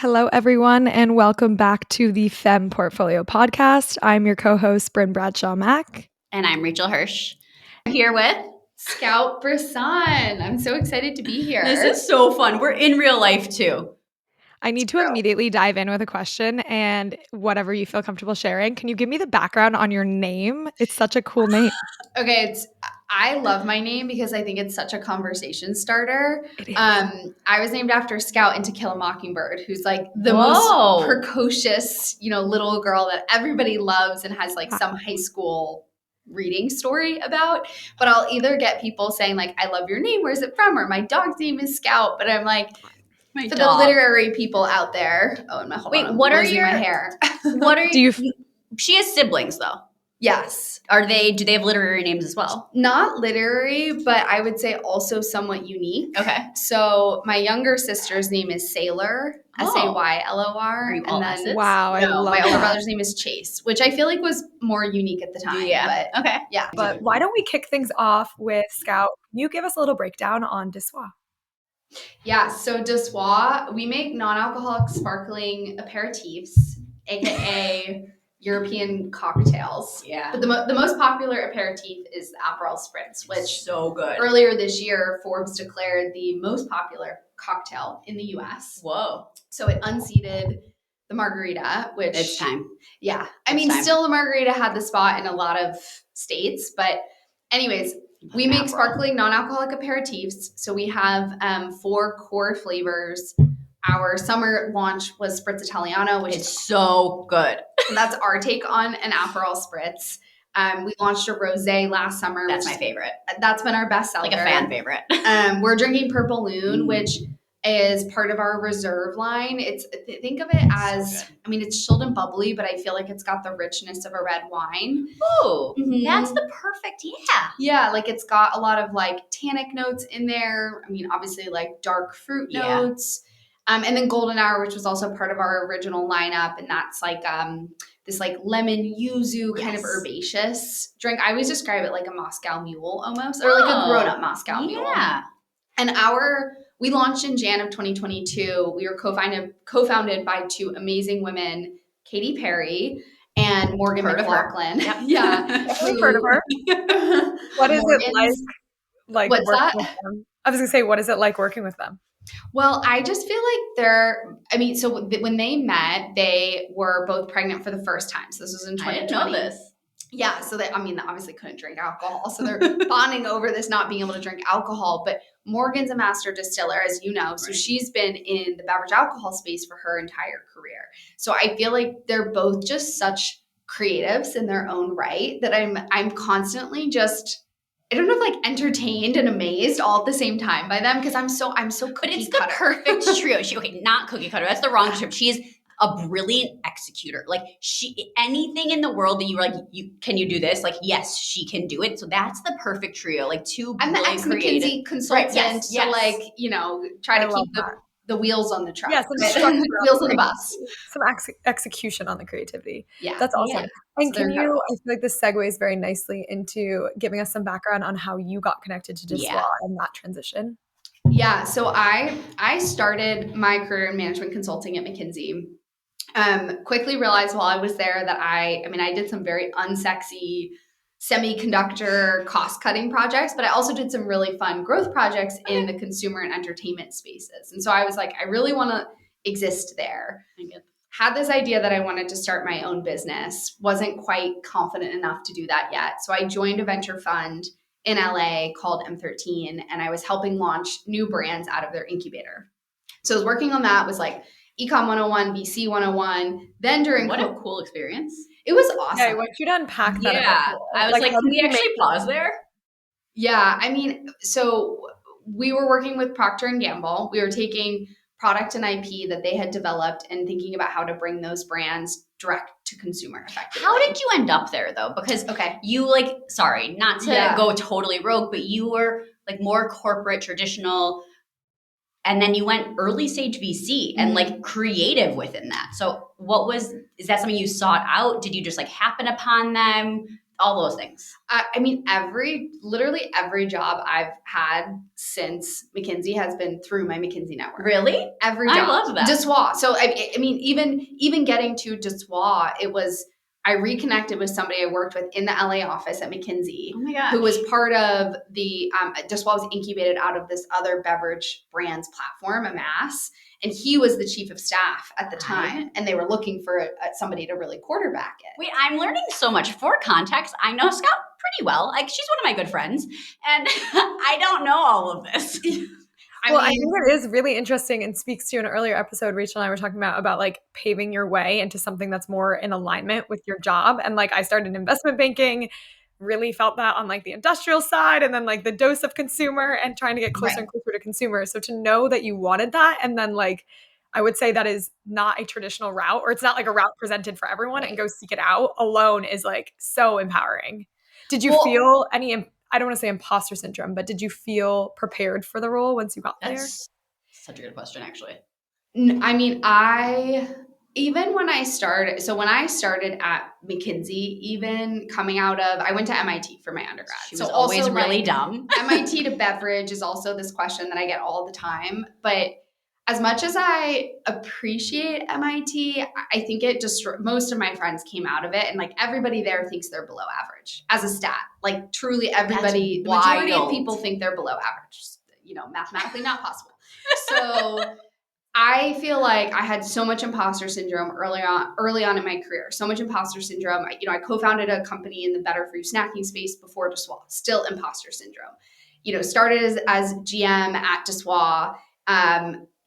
Hello, everyone, and welcome back to the Femme Portfolio Podcast. I'm your co-host, Bryn Bradshaw-Mack. And I'm Rachel Hirsch. I'm here with Scout Brisson. I'm so excited to be here. This is so fun. We're in real life too. I need to immediately dive in with a question, and whatever you feel comfortable sharing. Can you give me the background on your name? It's such a cool name. Okay, I love my name because I think it's such a conversation starter. It is. I was named after Scout in To Kill a Mockingbird, who's like the most precocious, little girl that everybody loves and has like some high school reading story about. But I'll either get people saying like, I love your name, where's it from? Or my dog's name is Scout. But I'm like, the literary people out there. Oh, and what are your my hair? What are you? She has siblings though. Yes. Do they have literary names as well? Not literary, but I would say also somewhat unique. Okay. So my younger sister's name is Saylor, Saylor. Are you all S's? Wow, I love my that. older brother's name is Chase, which I feel like was more unique at the time. Yeah. But, okay. Yeah. But why don't we kick things off with Scout? Can you give us a little breakdown on Dissois? Yeah, so Dissois, we make non-alcoholic sparkling aperitifs, aka European cocktails. Yeah. But the most popular aperitif is the Aperol Spritz, which so good. Earlier this year, Forbes declared the most popular cocktail in the U.S. Whoa. So it unseated the margarita, which it's time. Yeah. Still the margarita had the spot in a lot of states, but anyways, we make sparkling non-alcoholic aperitifs. So we have 4 core flavors. Our summer launch was Spritz Italiano, which is so good. That's our take on an Aperol Spritz. We launched a rosé last summer. That's my favorite. That's been our best seller. Like a fan favorite. We're drinking Purple Loon, which is part of our reserve line. Think of it as, it's chilled and bubbly, but I feel like it's got the richness of a red wine. Oh, That's the perfect, Yeah, like it's got a lot of like tannic notes in there. Obviously like dark fruit notes. And then Golden Hour, which was also part of our original lineup. And that's like this like lemon yuzu kind of herbaceous drink. I always describe it like a Moscow Mule almost, or like a grown-up Moscow Mule. Yeah. And we launched in Jan of 2022. We were co-founded by 2 amazing women, Katy Perry and Morgan McLaughlin. Yep. Yeah. I've heard of her. What is it like What's that? with them? I was going to say, what is it like working with them? Well, I just feel like when they met, they were both pregnant for the first time. So this was in 2020. I didn't know this. Yeah, so they obviously couldn't drink alcohol. So they're bonding over this not being able to drink alcohol. But Morgan's a master distiller, as you know. So she's been in the beverage alcohol space for her entire career. So I feel like they're both just such creatives in their own right that I'm constantly just, I don't know, like entertained and amazed all at the same time by them because I'm so cookie But it's cutter. The perfect trio. Not cookie cutter. That's the wrong term. She is a brilliant executor. Like anything in the world that you were like, can you do this? Like, yes, she can do it. So that's the perfect trio. Like 2 I'm the ex-McKinsey consultant. Right, yes. Try to keep the wheels on the truck. Yes, wheels on the bus. Some execution on the creativity. Yeah. That's awesome. Yeah. And I feel like this segues very nicely into giving us some background on how you got connected to Dissois and that transition. Yeah. So I started my career in management consulting at McKinsey. Quickly realized while I was there that I did some very unsexy semiconductor cost-cutting projects, but I also did some really fun growth projects in the consumer and entertainment spaces. And so I was like, I really want to exist there. Had this idea that I wanted to start my own business, wasn't quite confident enough to do that yet. So I joined a venture fund in LA called M13, and I was helping launch new brands out of their incubator. So I was working on that, was like Econ 101, VC 101. Then during what a cool experience. It was awesome. Yeah, I want you to unpack that. Yeah. I was like can we actually pause there? Yeah. So we were working with Procter & Gamble. We were taking product and IP that they had developed and thinking about how to bring those brands direct to consumer effectively. How did you end up there though? Because you sorry, not to go totally rogue, but you were like more corporate, traditional, and then you went early stage VC and like creative within that. So is that something you sought out? Did you just like happen upon them? All those things. I mean, literally every job I've had since McKinsey has been through my McKinsey network. Really? Every job. I love that. Dessoir. So I mean, even getting to Dessoir, it was, I reconnected with somebody I worked with in the LA office at McKinsey, Oh my gosh. who was part of the, Dessoir was incubated out of this other beverage brands platform, Amass, and he was the chief of staff at the time, and they were looking for somebody to really quarterback it. Wait, I'm learning so much. For context, I know Scout pretty well. Like, she's one of my good friends, and I don't know all of this. I think it is really interesting and speaks to an earlier episode Rachel and I were talking about like paving your way into something that's more in alignment with your job. And like I started investment banking, really felt that on like the industrial side, and then like the dose of consumer and trying to get closer and closer to consumer. So to know that you wanted that, and then like I would say that is not a traditional route, or it's not like a route presented for everyone, and go seek it out alone is like so empowering. Did you feel any, I don't want to say imposter syndrome, but did you feel prepared for the role once you got there? That's such a good question, actually. I mean, even when I started at McKinsey, even coming out of, I went to MIT for my undergrad. She was always really dumb. MIT to beverage is also this question that I get all the time. But as much as I appreciate MIT, I think it just, most of my friends came out of it, and like everybody there thinks they're below average as a stat. Like truly everybody, the majority of people think they're below average. You know, mathematically not possible. So I feel like I had so much imposter syndrome early on in my career. So much imposter syndrome. I co-founded a company in the better for you snacking space before Dessoir. Still imposter syndrome. Started as GM at Dessoir.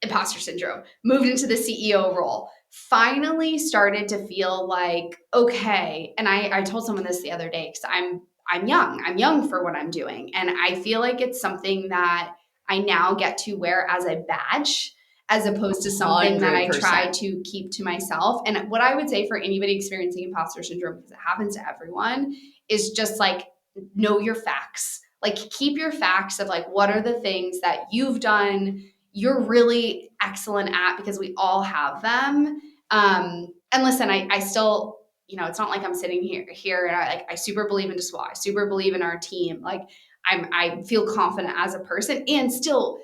Imposter syndrome. Moved into the CEO role. Finally started to feel like, okay. And I told someone this the other day, because I'm young. I'm young for what I'm doing. And I feel like it's something that I now get to wear as a badge, as opposed to something 100%. That I try to keep to myself. And what I would say for anybody experiencing imposter syndrome, because it happens to everyone, is just like, know your facts. Like, keep your facts of like, what are the things that you've done, you're really excellent at, because we all have them. And listen, I still, it's not like I'm sitting here and I super believe in Dessoir. I super believe in our team. Like, I feel confident as a person, and still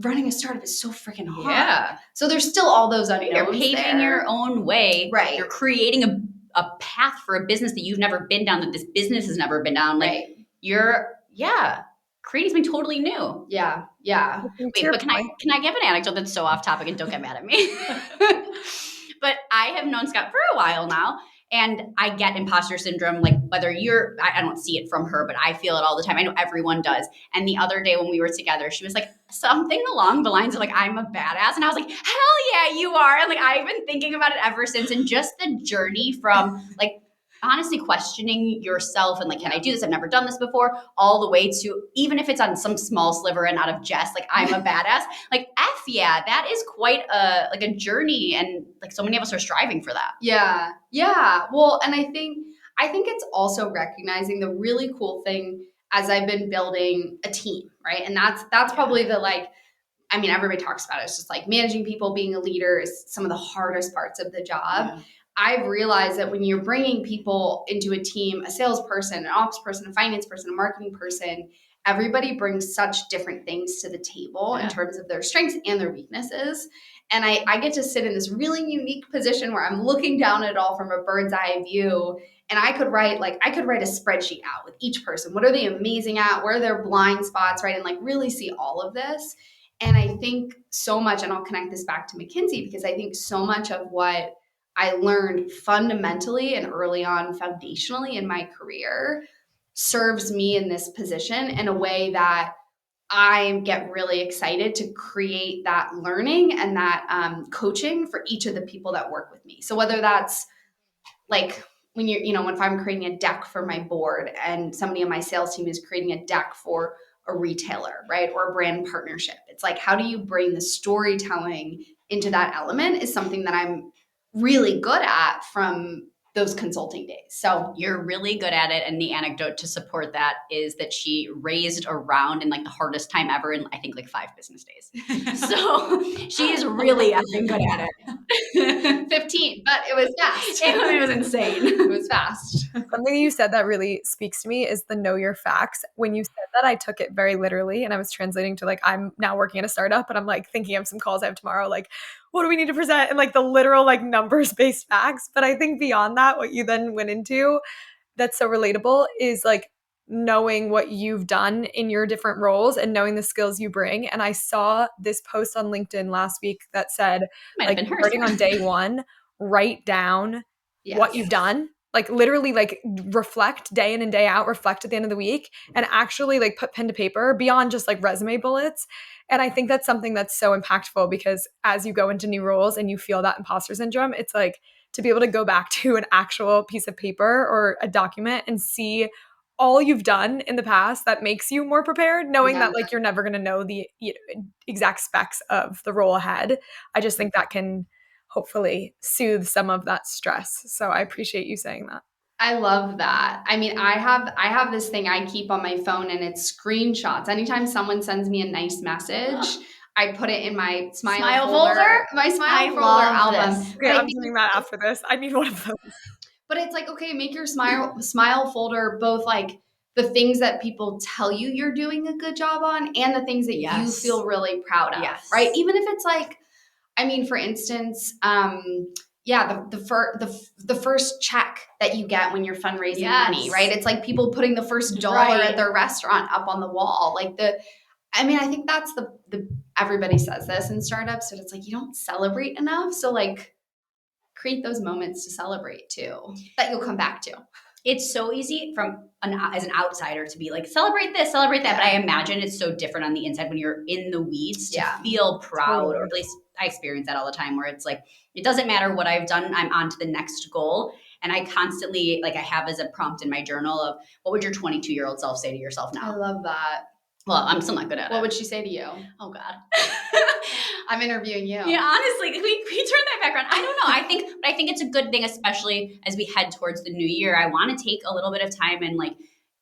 running a startup is so freaking hard. Yeah. So there's still all those unknowns. You're paving your own way. Right. You're creating a path for a business that you've never been down, that this business has never been down. Like, creating something totally new. Yeah. Wait, but can I give an anecdote that's so off topic, and don't get mad at me? But I have known Scout for a while now, and I get imposter syndrome, like whether I don't see it from her, but I feel it all the time. I know everyone does. And the other day when we were together, she was like something along the lines of like, I'm a badass. And I was like, hell yeah, you are. And like, I've been thinking about it ever since. And just the journey from like, honestly questioning yourself and like, can I do this? I've never done this before, all the way to, even if it's on some small sliver and out of jest, like I'm a badass, like F yeah, that is quite a journey. And like so many of us are striving for that. Yeah. Well, and I think it's also recognizing the really cool thing as I've been building a team, right? And that's probably the like, I mean, everybody talks about it. It's just like managing people, being a leader is some of the hardest parts of the job. Yeah. I've realized that when you're bringing people into a team, a salesperson, an ops person, a finance person, a marketing person, everybody brings such different things to the table in terms of their strengths and their weaknesses. And I get to sit in this really unique position where I'm looking down at it all from a bird's eye view. And I could write a spreadsheet out with each person. What are they amazing at? Where are their blind spots, right? And like really see all of this. And I think so much, and I'll connect this back to McKinsey, because I think so much of what I learned fundamentally and early on foundationally in my career serves me in this position in a way that I get really excited to create that learning and that coaching for each of the people that work with me. So whether that's like when if I'm creating a deck for my board and somebody on my sales team is creating a deck for a retailer, right? Or a brand partnership. It's like, how do you bring the storytelling into that element is something that I'm really good at from those consulting days. So you're really good at it. And the anecdote to support that is that she raised around in like the hardest time ever in I think like 5 business days. So she is really effing good at it. 15, but it was fast. It was insane. It was fast. Something you said that really speaks to me is the know your facts. When you said that, I took it very literally, and I was translating to like, I'm now working at a startup and I'm like thinking of some calls I have tomorrow, like, what do we need to present? And like the literal like numbers based facts. But I think beyond that, what you then went into that's so relatable is like knowing what you've done in your different roles and knowing the skills you bring. And I saw this post on LinkedIn last week that said, Might have like, been Hirsch. starting on day one, write down what you've done. Like literally like reflect day in and day out, reflect at the end of the week, and actually like put pen to paper beyond just like resume bullets. And I think that's something that's so impactful because as you go into new roles and you feel that imposter syndrome, it's like to be able to go back to an actual piece of paper or a document and see all you've done in the past that makes you more prepared, knowing that like you're never going to know the exact specs of the role ahead. I just think that can hopefully soothe some of that stress. So I appreciate you saying that. I love that. I mean, I have this thing I keep on my phone and it's screenshots. Anytime someone sends me a nice message, I put it in my smile folder. My smile folder album. Okay, I'm doing that after this. I need one of those. But it's like, okay, make your smile folder both like the things that people tell you you're doing a good job on and the things that you feel really proud of, right? Even if it's like, I mean, for instance, the first check that you get when you're fundraising money, right? It's like people putting the first dollar at their restaurant up on the wall. Like I think that's the everybody says this in startups, but it's like you don't celebrate enough. So like create those moments to celebrate too that you'll come back to. It's so easy as an outsider to be like, celebrate this, celebrate that. But I imagine it's so different on the inside when you're in the weeds to feel proud, or at least I experience that all the time where it's like, it doesn't matter what I've done, I'm on to the next goal. And I constantly, like I have as a prompt in my journal of what would your 22-year-old self say to yourself now? I love that. Well, I'm still not good at it. What would she say to you? Oh God. I'm interviewing you. Yeah, honestly, we turn that background. I don't know. I think it's a good thing, especially as we head towards the new year. I want to take a little bit of time and like,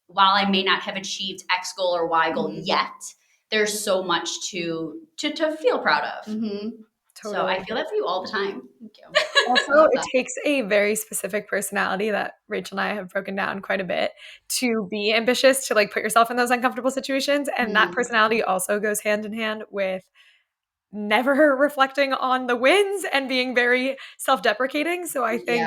while I may not have achieved X goal or Y goal yet, there's so much to feel proud of. Mm-hmm. Totally. So I feel that for you all the time. Thank you. Also, it takes a very specific personality that Rachel and I have broken down quite a bit to be ambitious, to like put yourself in those uncomfortable situations. And that personality also goes hand in hand with never reflecting on the wins and being very self-deprecating. So I think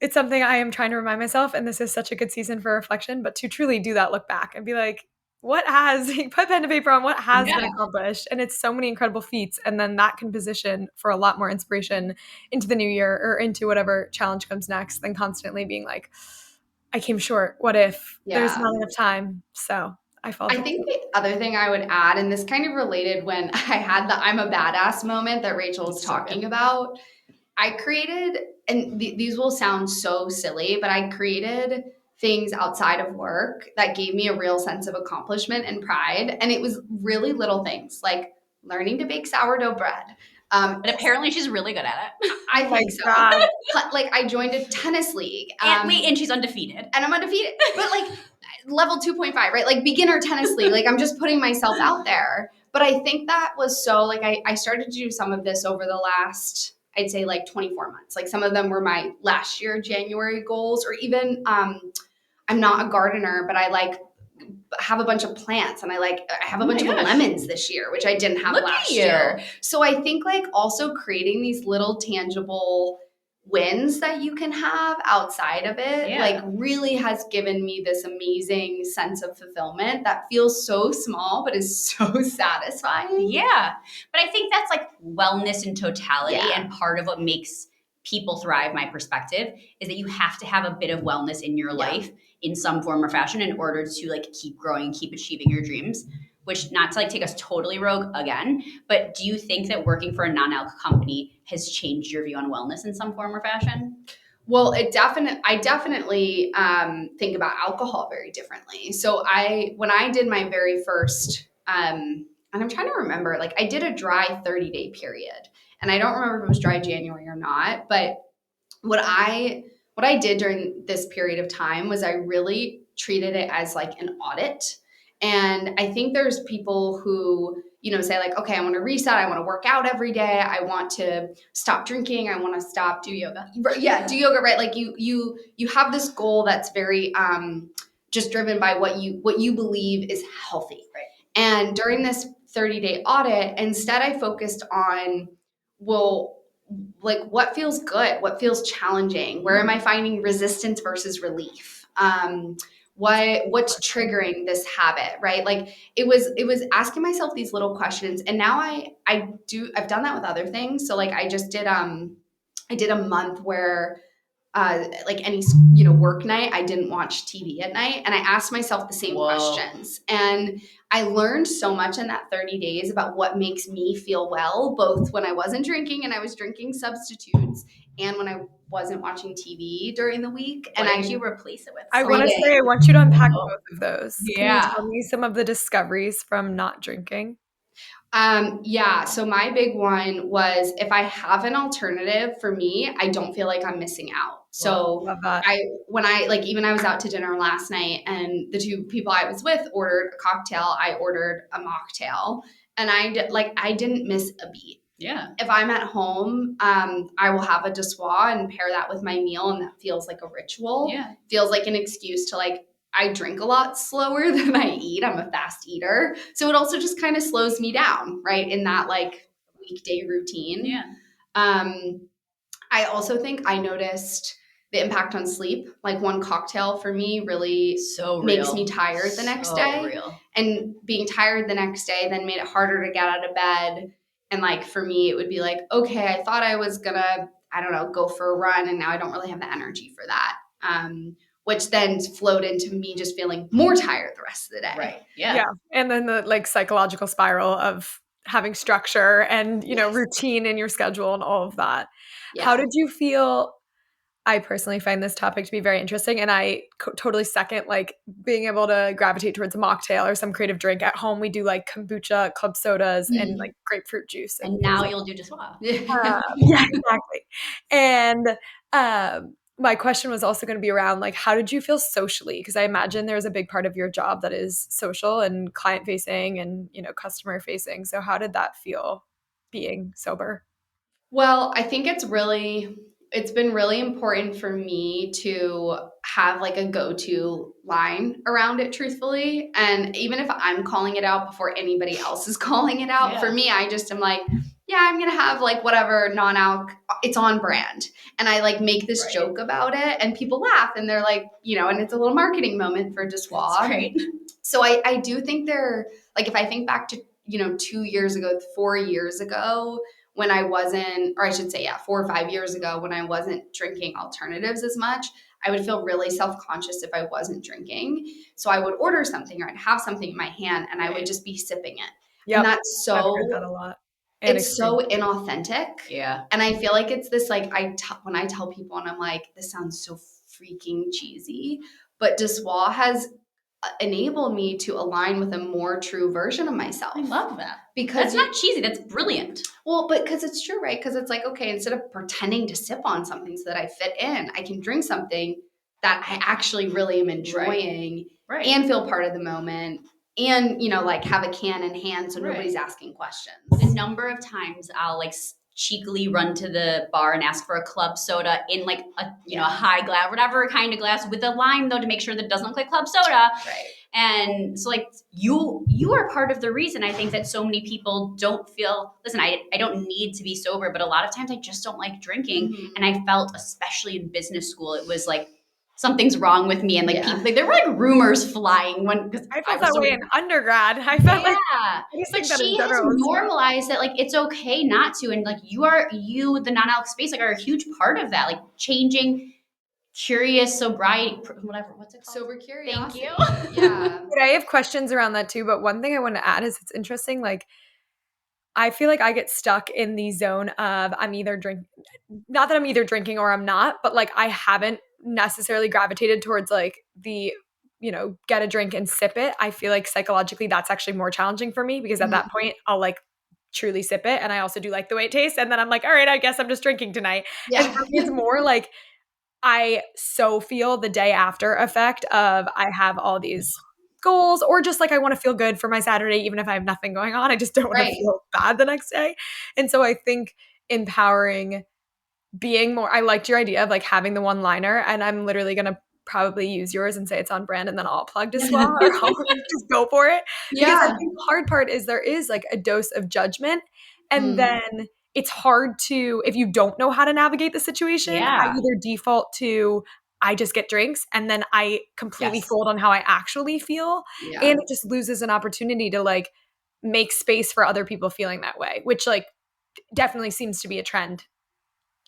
it's something I am trying to remind myself, and this is such a good season for reflection, but to truly do that look back and be like, what has, put pen to paper on what has been accomplished. And it's so many incredible feats. And then that can position for a lot more inspiration into the new year or into whatever challenge comes next than constantly being like, I came short. What if there's not enough time? So I think the other thing I would add, and this kind of related when I had the I'm a badass moment that Rachel was talking about, I created, and these will sound so silly, but I created things outside of work that gave me a real sense of accomplishment and pride. And it was really little things like learning to bake sourdough bread. But apparently she's really good at it. I think so. Like I joined a tennis league. And she's undefeated. And I'm undefeated. But like level 2.5, right? Like beginner tennis league. Like I'm just putting myself out there. But I think that was so like I started to do some of this over the last, I'd say like 24 months. Like some of them were my last year January goals, or even I'm not a gardener, but I like have a bunch of plants, and I have a bunch of lemons this year, which I didn't have last year. So I think like also creating these little tangible wins that you can have outside of it, like really has given me this amazing sense of fulfillment that feels so small, but is so satisfying. Yeah. But I think that's like wellness in totality. And part of what makes people thrive, my perspective, is that you have to have a bit of wellness in your life in some form or fashion in order to like keep growing, keep achieving your dreams. Which, not to like take us totally rogue again, but do you think that working for a non-alc company has changed your view on wellness in some form or fashion? Well, I definitely think about alcohol very differently. So when I did my very first, and I'm trying to remember, like I did a dry 30-day period, and I don't remember if it was dry January or not, but what I did during this period of time was I really treated it as like an audit. And I think there's people who, say like, okay, I want to reset. I want to work out every day. I want to stop drinking. I want to stop do yoga. Yeah, do yoga, right? Like you have this goal that's very just driven by what you believe is healthy. Right. And during this 30-day audit, instead I focused on, well, like what feels good, what feels challenging, where am I finding resistance versus relief? What's triggering this habit, right? Like it was asking myself these little questions, and now I've done that with other things. So like I did a month where like any work night, I didn't watch TV at night, and I asked myself the same questions, and I learned so much in that 30 days about what makes me feel well, both when I wasn't drinking and I was drinking substitutes, and when I wasn't watching TV during the week. And did you replace it with? I want to say, I want you to unpack both of those. Yeah. Can you tell me some of the discoveries from not drinking? Yeah. So my big one was, if I have an alternative, for me, I don't feel like I'm missing out. So love that. when I was out to dinner last night, and the two people I was with ordered a cocktail, I ordered a mocktail, and I didn't miss a beat. Yeah. If I'm at home, I will have a Dessoir and pair that with my meal, and that feels like a ritual. Yeah. Feels like an excuse to I drink a lot slower than I eat. I'm a fast eater. So it also just kind of slows me down, right? In that weekday routine. Yeah. I also think I noticed the impact on sleep. Like one cocktail for me really makes me tired the next day. Real. And being tired the next day then made it harder to get out of bed. And for me, it would be like, okay, I thought I was gonna, I don't know, go for a run, and now I don't really have the energy for that. Which then flowed into me just feeling more tired the rest of the day. Right. Yeah. Yeah. And then the psychological spiral of having structure and, routine in your schedule and all of that. Yeah. How did you feel? I personally find this topic to be very interesting, and I totally second being able to gravitate towards a mocktail or some creative drink. At home, we do kombucha, club sodas, and grapefruit juice. And now you'll do Dessoir. Yeah, exactly. And my question was also going to be around how did you feel socially? Because I imagine there's a big part of your job that is social and client facing and customer facing. So how did that feel being sober? Well, I think it's been really important for me to have a go-to line around it, truthfully. And even if I'm calling it out before anybody else is calling it out, for me, I just am yeah, I'm going to have whatever non-alc, it's on brand. And I make this joke about it, and people laugh, and they're and it's a little marketing moment for Dessoir. Right. So I do think if I think back to, 2 years ago, 4 years ago, when I wasn't, or I should say, 4 or 5 years ago, when I wasn't drinking alternatives as much, I would feel really self-conscious if I wasn't drinking. So I would order something, or I'd have something in my hand, and I would just be sipping it. Yep. And that's so, I've heard that a lot. It's so inauthentic. Yeah. And I feel like it's this, when I tell people, and I'm this sounds so freaking cheesy, but Dessoir has enabled me to align with a more true version of myself. I love that. Because that's not cheesy. That's brilliant. Well, but because it's true, right? Because it's okay, instead of pretending to sip on something so that I fit in, I can drink something that I actually really am enjoying and feel part of the moment, and, have a can in hand so nobody's asking questions. The number of times I'll cheekily run to the bar and ask for a club soda in a high glass, whatever kind of glass, with a lime though, to make sure that it doesn't look like club soda. Right. And so you are part of the reason I think that so many people don't feel, listen, I don't need to be sober, but a lot of times I just don't like drinking. Mm-hmm. And I felt, especially in business school, it was something's wrong with me, and people, there were rumors flying because I felt that way in undergrad. I felt but she has normalized that it's okay not to, and you the non-alc space are a huge part of that, changing curious sobriety, whatever, what's it called? Sober curiosity. Thank you. Yeah. But I have questions around that too. But one thing I want to add is it's interesting. I feel I get stuck in the zone of I'm either not that I'm either drinking or I'm not, but I haven't necessarily gravitated towards the, get a drink and sip it. I feel psychologically that's actually more challenging for me, because at that point I'll truly sip it. And I also do the way it tastes. And then I'm all right, I guess I'm just drinking tonight. Yeah. And for me, it's more I so feel the day after effect of I have all these goals, or just like I want to feel good for my Saturday, even if I have nothing going on. I just don't want to feel bad the next day. And so I think empowering, being more, I liked your idea of like having the one liner, and I'm literally going to probably use yours and say it's on brand, and then I'll plug as well, or I'll just go for it. Because I think the hard part is there is like a dose of judgment, and then it's hard to, if you don't know how to navigate the situation, I either default to, I just get drinks and then I completely fold on how I actually feel. And it just loses an opportunity to like make space for other people feeling that way, which like definitely seems to be a trend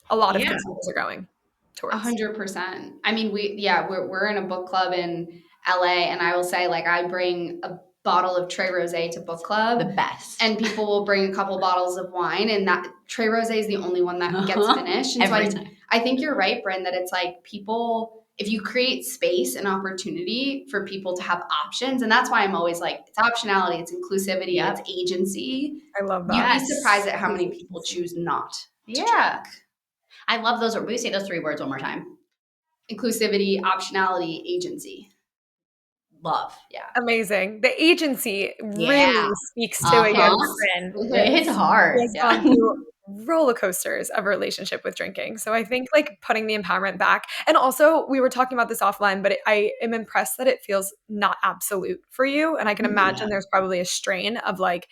a lot of consumers are going towards. 100%. I mean, we're in a book club in LA, and I will say, like, I bring a bottle of Trey Rosé to book club. The best. And people will bring a couple bottles of wine, and that Trey Rosé is the only one that gets finished. And Every so time. I think you're right, Bryn, that it's like people, if you create space and opportunity for people to have options, and that's why I'm always like, it's optionality, it's inclusivity, it's agency. I love that. You'd be surprised at how many people choose not to drink. I love those. Will you say those 3 words one more time? Inclusivity, optionality, agency. Love. Yeah. Amazing. The agency really speaks to a young friend. It's hard. It's gone through roller coasters of a relationship with drinking. So I think like putting the empowerment back. And also we were talking about this offline, but I am impressed that it feels not absolute for you. And I can imagine there's probably a strain of like,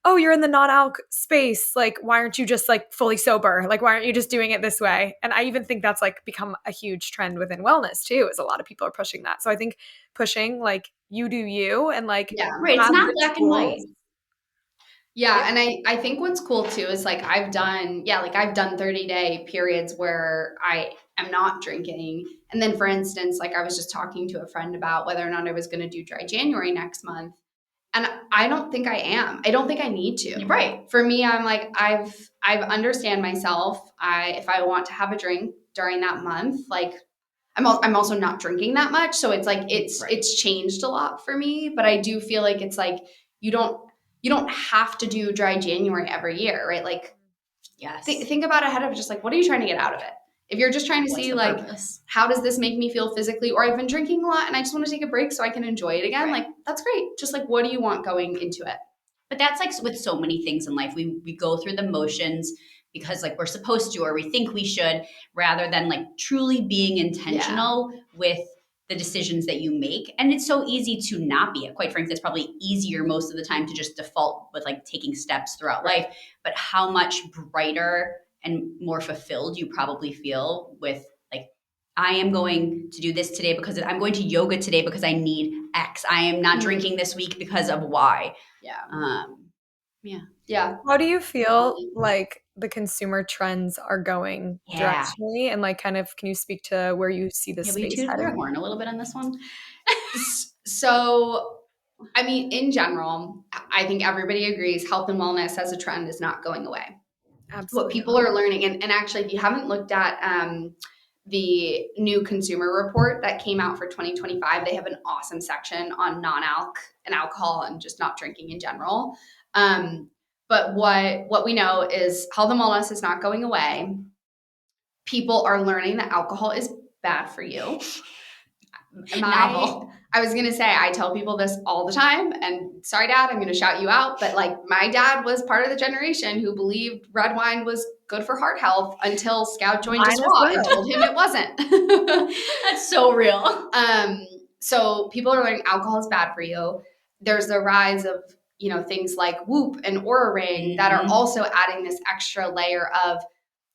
oh, you're in the non-alc space. Like, why aren't you just like fully sober? Like, why aren't you just doing it this way? And I even think that's like become a huge trend within wellness too, is a lot of people are pushing that. So I think pushing like you do you, and like, it's not black and white. Yeah. And I think what's cool too is like I've done 30-day periods where I am not drinking. And then for instance, like I was just talking to a friend about whether or not I was going to do dry January next month. And I don't think I am. I don't think I need to. You're right. For me, I'm like, I've understand myself. If I want to have a drink during that month, like I'm also not drinking that much. So it's like, it's changed a lot for me, but I do feel like it's like, you don't have to do dry January every year, right? Like, think about ahead of just like, what are you trying to get out of it? If you're just trying to see like, how does this make me feel physically? Or I've been drinking a lot and I just want to take a break so I can enjoy it again. Like, that's great. Just like, what do you want going into it? But that's like with so many things in life. We go through the motions because like we're supposed to, or we think we should, rather than like truly being intentional with the decisions that you make. And it's so easy to not be. Quite frankly, it's probably easier most of the time to just default with like taking steps throughout life. But how much brighter and more fulfilled you probably feel with like, I am going to do this today because I'm going to yoga today because I need X. I am not drinking this week because of Y. Yeah. How do you feel like the consumer trends are going directionally? And like, kind of, can you speak to where you see the space heading? heading? We horn a little bit on this one. So, I mean, in general, I think everybody agrees health and wellness as a trend is not going away. Absolutely. What people are learning, and actually, if you haven't looked at the new consumer report that came out for 2025, they have an awesome section on non-alc and alcohol and just not drinking in general. But what we know is health and wellness is not going away. People are learning that alcohol is bad for you. I was going to say, I tell people this all the time, and sorry, Dad, I'm going to shout you out, but like my dad was part of the generation who believed red wine was good for heart health until Scout joined his squad and told him it wasn't. That's so real. So people are learning alcohol is bad for you. There's the rise of, things like Whoop and Oura Ring that are also adding this extra layer of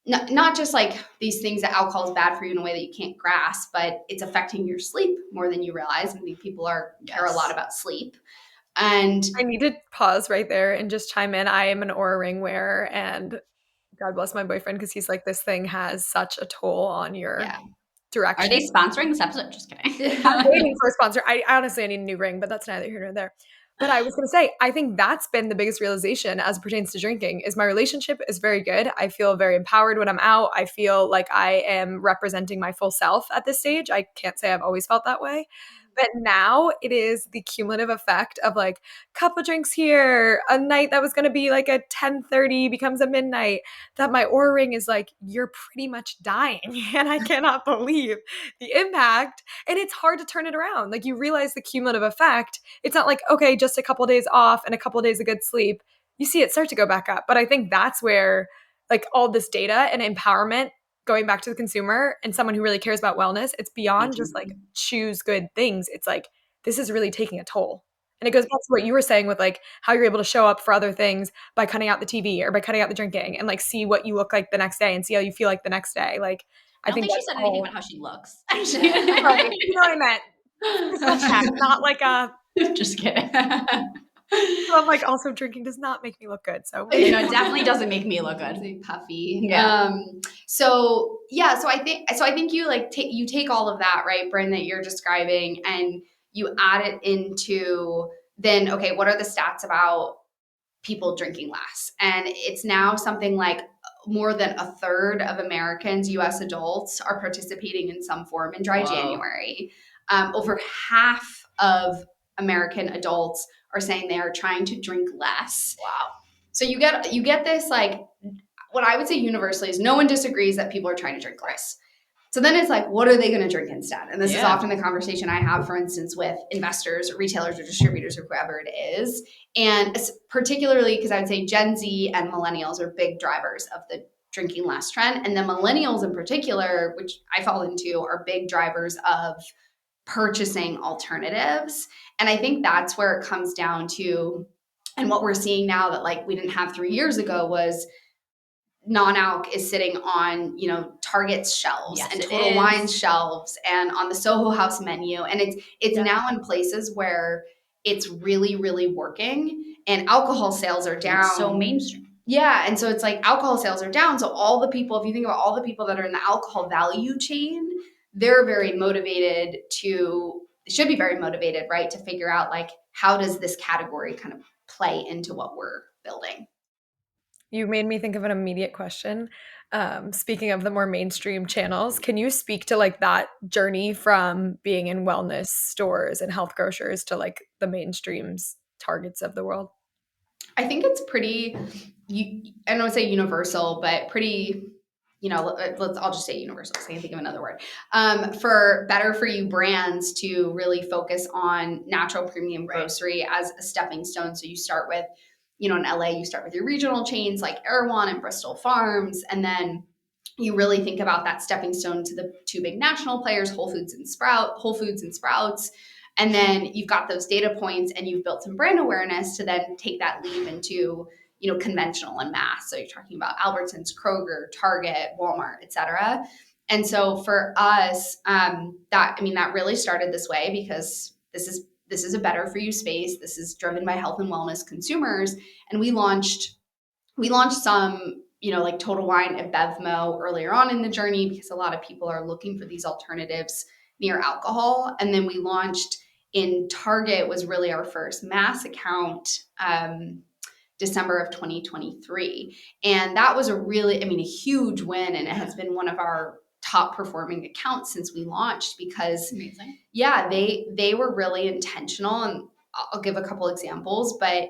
not just like these things that alcohol is bad for you in a way that you can't grasp, but it's affecting your sleep more than you realize. I think people care a lot about sleep. And I need to pause right there and just chime in. I am an Oura Ring wearer, and God bless my boyfriend because he's like, this thing has such a toll on your direction. Are they sponsoring this episode? Just kidding. I'm waiting for a sponsor. I honestly need a new ring, but that's neither here nor there. But I was going to say, I think that's been the biggest realization as it pertains to drinking is my relationship is very good. I feel very empowered when I'm out. I feel like I am representing my full self at this stage. I can't say I've always felt that way. But now it is the cumulative effect of like couple drinks here, a night that was going to be like a 10:30 becomes a midnight, that my Oura ring is like, you're pretty much dying. And I cannot believe the impact. And it's hard to turn it around. Like, you realize the cumulative effect. It's not like, okay, just a couple of days off and a couple of days of good sleep. You see it start to go back up. But I think that's where like all this data and empowerment going back to the consumer and someone who really cares about wellness, it's beyond just like choose good things. It's like, this is really taking a toll. And it goes back to what you were saying with like how you're able to show up for other things by cutting out the TV or by cutting out the drinking and like see what you look like the next day and see how you feel like the next day. Like, I don't think she said anything about how she looks. Actually. Right. You know what I meant. Not like a. Just kidding. I'm like, also drinking does not make me look good. So it definitely doesn't make me look good. It's puffy. Yeah. So I think you like you take all of that, right, Bryn, that you're describing, and you add it into then, okay, what are the stats about people drinking less? And it's now something like more than a third of Americans, US adults, are participating in some form in dry January. Over half of American adults are saying they are trying to drink less. Wow. So you get this, like, what I would say universally is no one disagrees that people are trying to drink less. So then it's like, what are they going to drink instead? And this is often the conversation I have, for instance, with investors or retailers or distributors or whoever it is. And particularly because I would say Gen Z and millennials are big drivers of the drinking less trend. And the millennials in particular, which I fall into, are big drivers of purchasing alternatives. And I think that's where it comes down to, and what we're seeing now that like we didn't have 3 years ago was non-alc is sitting on, Target's shelves and Total Wine's shelves and on the Soho House menu. And it's now in places where it's really, really working, and alcohol sales are down. It's so mainstream. Yeah. And so it's like alcohol sales are down. So all the people, if you think about all the people that are in the alcohol value chain, they're very motivated should be very motivated, right, to figure out like, how does this category kind of play into what we're building? You made me think of an immediate question. Speaking of the more mainstream channels, can you speak to like that journey from being in wellness stores and health grocers to like the mainstreams Targets of the world? I think it's pretty, I don't want to say universal, but pretty, I'll just say universal because I can't think of another word. For better for you brands to really focus on natural premium grocery as a stepping stone. So you start with, in LA, you start with your regional chains like Erewhon and Bristol Farms. And then you really think about that stepping stone to the two big national players, Whole Foods and Sprouts. And then you've got those data points and you've built some brand awareness to then take that leap into, conventional and mass. So you're talking about Albertsons, Kroger, Target, Walmart, et cetera. And so for us, that really started this way because this is a better for you space. This is driven by health and wellness consumers. And we launched some, like Total Wine and Bevmo earlier on in the journey because a lot of people are looking for these alternatives near alcohol. And then we launched in Target, was really our first mass account, December of 2023. And that was a huge win. And it has been one of our top performing accounts since we launched because amazing. Yeah, they were really intentional. And I'll give a couple examples, but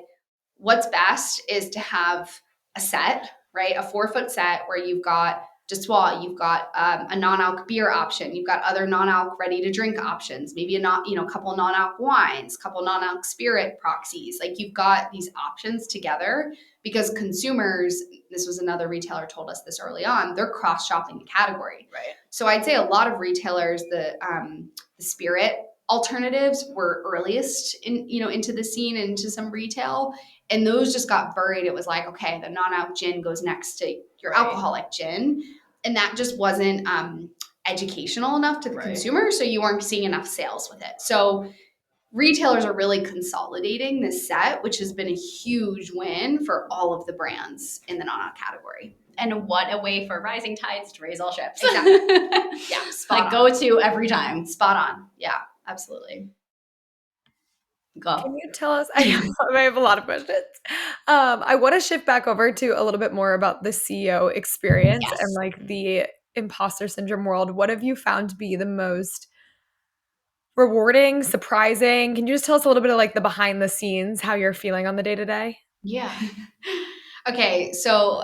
what's best is to have a set, right? A 4-foot set where you've got Dessois, you've got a non-alc beer option, you've got other non-alc ready to drink options, maybe a couple non-alc wines, couple non-alc spirit proxies. Like you've got these options together because consumers, this was another retailer told us this early on, they're cross-shopping the category. Right. So I'd say a lot of retailers, the spirit alternatives were earliest into the scene, into some retail. And those just got buried. It was like, okay, the non-alc gin goes next to your alcoholic gin. And that just wasn't educational enough to the consumer. So you weren't seeing enough sales with it. So retailers are really consolidating this set, which has been a huge win for all of the brands in the non-alc category. And what a way for rising tides to raise all ships. Exactly. Yeah, spot on. Go to every time. Spot on. Yeah, absolutely. Go. Can you tell us? I have a lot of questions. I want to shift back over to a little bit more about the CEO experience and like the imposter syndrome world. What have you found to be the most rewarding, surprising? Can you just tell us a little bit of like the behind the scenes, how you're feeling on the day to day? Yeah. Okay, so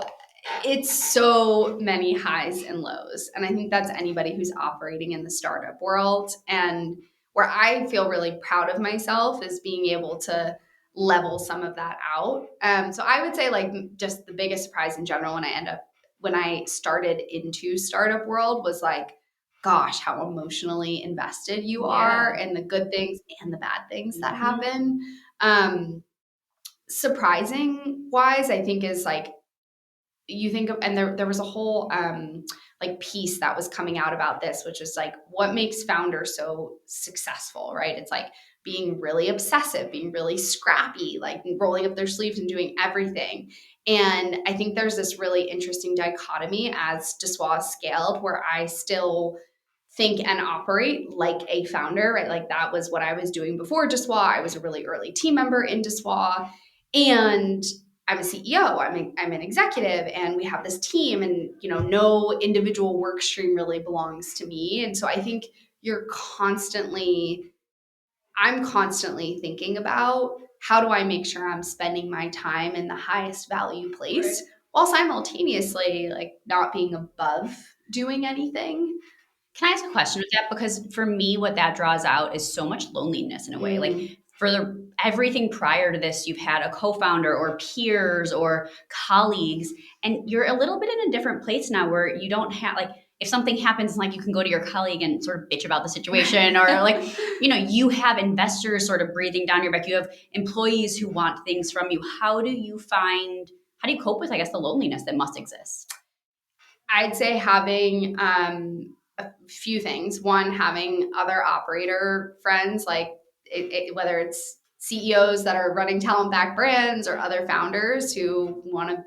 it's so many highs and lows. And I think that's anybody who's operating in the startup world. And where I feel really proud of myself is being able to level some of that out. So I would say like just the biggest surprise in general when I started into startup world was like, gosh, how emotionally invested you are in the good things and the bad things that happen. Surprising wise, I think is like you think of, and there was a whole like piece that was coming out about this, which is like what makes founders so successful, right? It's like being really obsessive, being really scrappy, like rolling up their sleeves and doing everything. And I think there's this really interesting dichotomy as Dessoir scaled, where I still think and operate like a founder, right? Like that was what I was doing before Dessoir. I was a really early team member in Dessoir, and I'm a CEO, I'm an executive, and we have this team, and no individual work stream really belongs to me. And so I think I'm constantly thinking about how do I make sure I'm spending my time in the highest value place, right, while simultaneously like not being above doing anything. Can I ask a question with that? Because for me, what that draws out is so much loneliness in a way. Like for everything prior to this, you've had a co-founder or peers or colleagues, and you're a little bit in a different place now where you don't have like, if something happens, like you can go to your colleague and sort of bitch about the situation, or like, you have investors sort of breathing down your back. You have employees who want things from you. How do you cope with, I guess, the loneliness that must exist? I'd say having a few things. One, having other operator friends, like whether it's CEOs that are running talent back brands or other founders who want to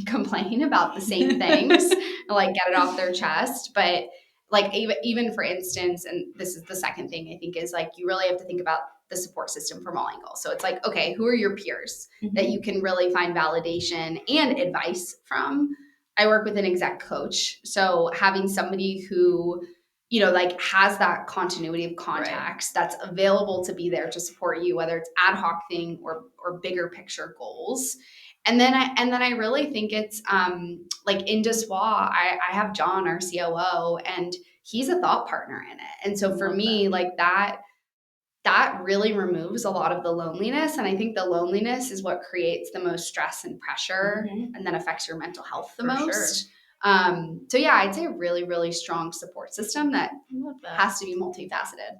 complain about the same things, like get it off their chest. But like even for instance, and this is the second thing I think is like you really have to think about the support system from all angles. So it's like, okay, who are your peers that you can really find validation and advice from? I work with an exec coach. So having somebody who, like has that continuity of contacts, right, that's available to be there to support you, whether it's ad hoc thing or bigger picture goals. And then I really think it's like in Dessoir, I have John, our COO, and he's a thought partner in it. And so for me, like that really removes a lot of the loneliness. And I think the loneliness is what creates the most stress and pressure and then affects your mental health the most. Sure. So yeah, I'd say a really, really strong support system that has to be multifaceted.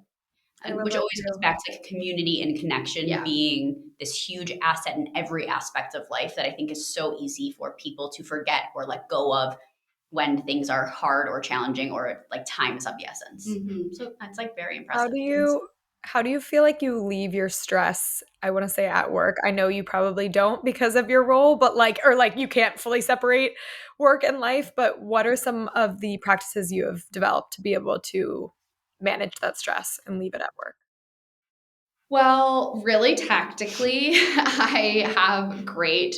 Which always comes back to like community and connection being this huge asset in every aspect of life that I think is so easy for people to forget or let go of when things are hard or challenging or like time is of the essence. So that's like very impressive. How do you feel like you leave your stress, I want to say at work? I know you probably don't because of your role, but you can't fully separate work and life, but what are some of the practices you have developed to be able to manage that stress and leave it at work? Well, really tactically, I have great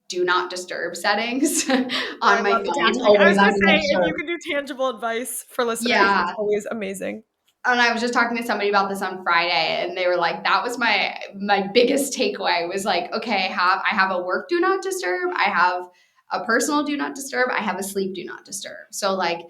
do not disturb settings on my phone. I was going to say, if you could do tangible advice for listeners, it's always amazing. And I was just talking to somebody about this on Friday, and they were like, that was my biggest takeaway was like, okay, I have a work do not disturb, I have a personal do not disturb, I have a sleep do not disturb. So like,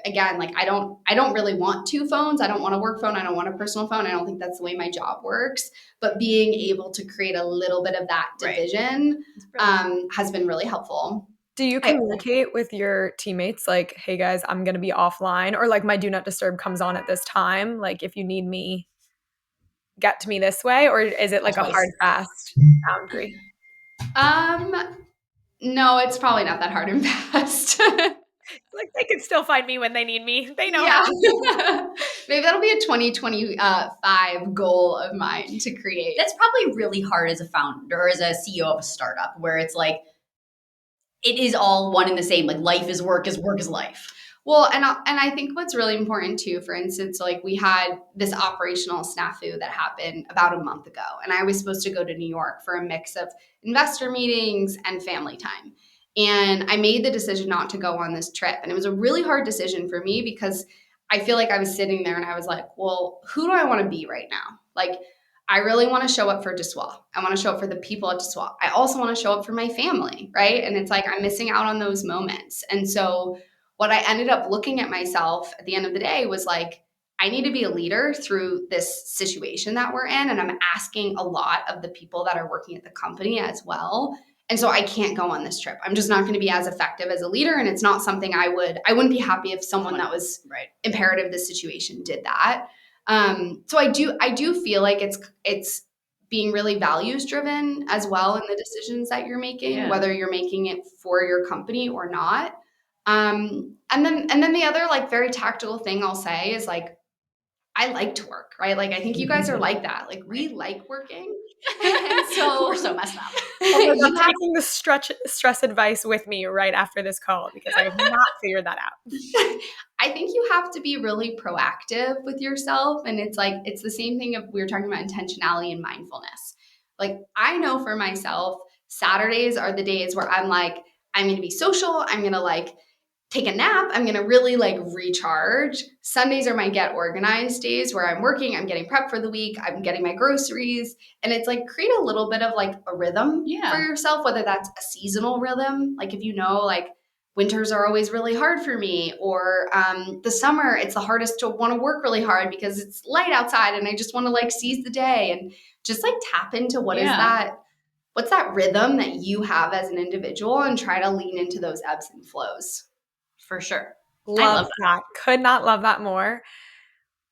again, like I don't really want two phones. I don't want a work phone. I don't want a personal phone. I don't think that's the way my job works. But being able to create a little bit of that division has been really helpful. Do you communicate with your teammates like, hey guys, I'm going to be offline, or like my do not disturb comes on at this time? Like if you need me, get to me this way, or is it like a hard, fast boundary? No, it's probably not that hard and fast. Like they can still find me when they need me. They know how. Maybe that'll be a 2025 goal of mine to create. That's probably really hard as a founder or as a CEO of a startup where it's like, it is all one and the same. Like life is work is life. Well, and I think what's really important too, for instance, like we had this operational snafu that happened about a month ago, and I was supposed to go to New York for a mix of investor meetings and family time. And I made the decision not to go on this trip. And it was a really hard decision for me because I feel like I was sitting there and I was like, well, who do I want to be right now? Like, I really want to show up for Dessois. I want to show up for the people at Dessois. I also want to show up for my family, right? And it's like I'm missing out on those moments. And so what I ended up looking at myself at the end of the day was like, I need to be a leader through this situation that we're in. And I'm asking a lot of the people that are working at the company as well. And so I can't go on this trip. I'm just not going to be as effective as a leader. And it's not something I wouldn't be happy if someone that was imperative this situation did that. So I do feel like it's being really values driven as well in the decisions that you're making, whether you're making it for your company or not. And then the other like very tactical thing I'll say is like, I like to work, right? Like, I think you guys are like that. Like, we like working. And so we're so messed up. I'm taking the stress advice with me right after this call because I have not figured that out. I think you have to be really proactive with yourself. And it's like, it's the same thing of we were talking about intentionality and mindfulness. Like, I know for myself, Saturdays are the days where I'm like, I'm going to be social. I'm going to like take a nap. I'm going to really like recharge. Sundays are my get organized days where I'm working, I'm getting prepped for the week, I'm getting my groceries. And it's like create a little bit of like a rhythm for yourself, whether that's a seasonal rhythm. Like if you know, like winters are always really hard for me, or the summer, it's the hardest to want to work really hard because it's light outside and I just want to like seize the day and just like tap into what is that, what's that rhythm that you have as an individual and try to lean into those ebbs and flows. For sure. Love that. Could not love that more.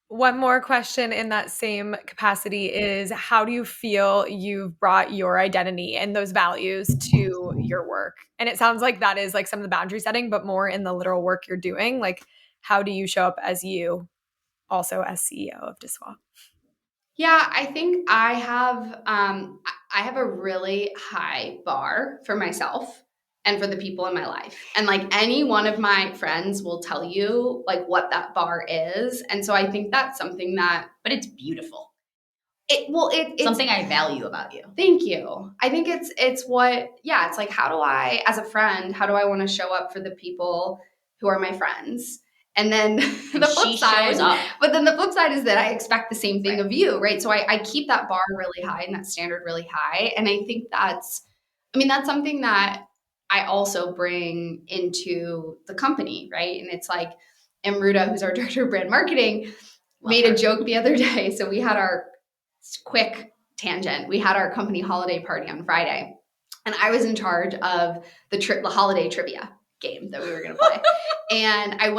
One more question in that same capacity is how do you feel you've brought your identity and those values to your work? And it sounds like that is like some of the boundary setting, but more in the literal work you're doing. Like, how do you show up as you, also as CEO of Dessois? Yeah, I think I have a really high bar for myself and for the people in my life. And like any one of my friends will tell you like what that bar is. And so I think that's something that, but it's beautiful. It's something I value about you. Thank you. I think it's what, it's like, how do I, as a friend, how do I want to show up for the people who are my friends? And then the flip side, but then the flip side is that I expect the same thing of you, right? So I keep that bar really high and that standard really high. And I think that's something that I also bring into the company, right? And it's like, Amruta, who's our director of brand marketing, made a joke the other day. So we had our quick tangent. We had our company holiday party on Friday, and I was in charge of the holiday trivia game that we were going to play. And we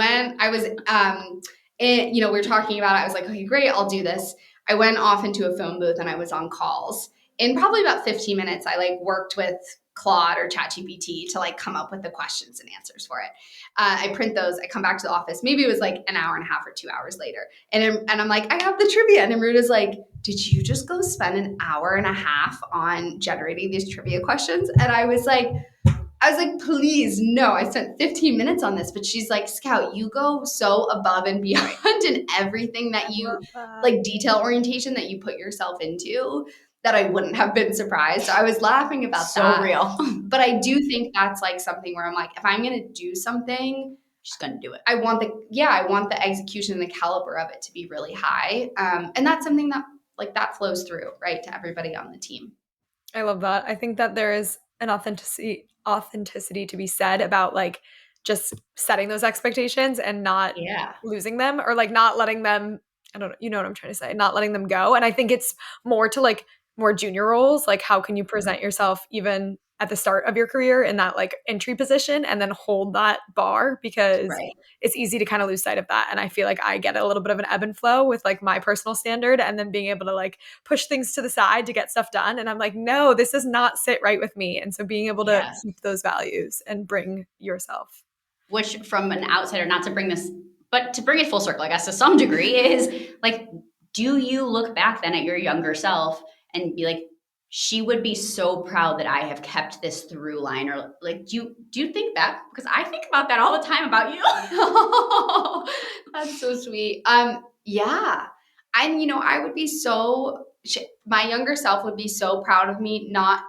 were talking about it. I was like, okay, great, I'll do this. I went off into a phone booth and I was on calls. In probably about 15 minutes, I like worked with Claude or ChatGPT to like come up with the questions and answers for it. I print those. I come back to the office. Maybe it was like an hour and a half or 2 hours later. And I'm like, I have the trivia. And Amruta's like, did you just go spend an hour and a half on generating these trivia questions? And I was like, please, no, I spent 15 minutes on this. But she's like, Scout, you go so above and beyond in everything that you, like detail orientation that you put yourself into, that I wouldn't have been surprised. So I was laughing about that. So real. But I do think that's like something where I'm like, if I'm going to do something, she's going to do it. I want the execution and the caliber of it to be really high. And that's something that like that flows through, right, to everybody on the team. I love that. I think that there is an authenticity to be said about like just setting those expectations and not losing them, or like not letting them, I don't know, you know what I'm trying to say, not letting them go. And I think it's more to like more junior roles, like how can you present yourself even at the start of your career in that like entry position and then hold that bar, because it's easy to kind of lose sight of that. And I feel like I get a little bit of an ebb and flow with like my personal standard and then being able to like push things to the side to get stuff done. And I'm like, no, this does not sit right with me. And so being able to keep those values and bring yourself. Which from an outsider, not to bring this, but to bring it full circle, I guess to some degree, is like, do you look back then at your younger self and be like, she would be so proud that I have kept this through line? Or like, do you think back? Because I think about that all the time about you. That's so sweet. Yeah. And, I would be my younger self would be so proud of me, not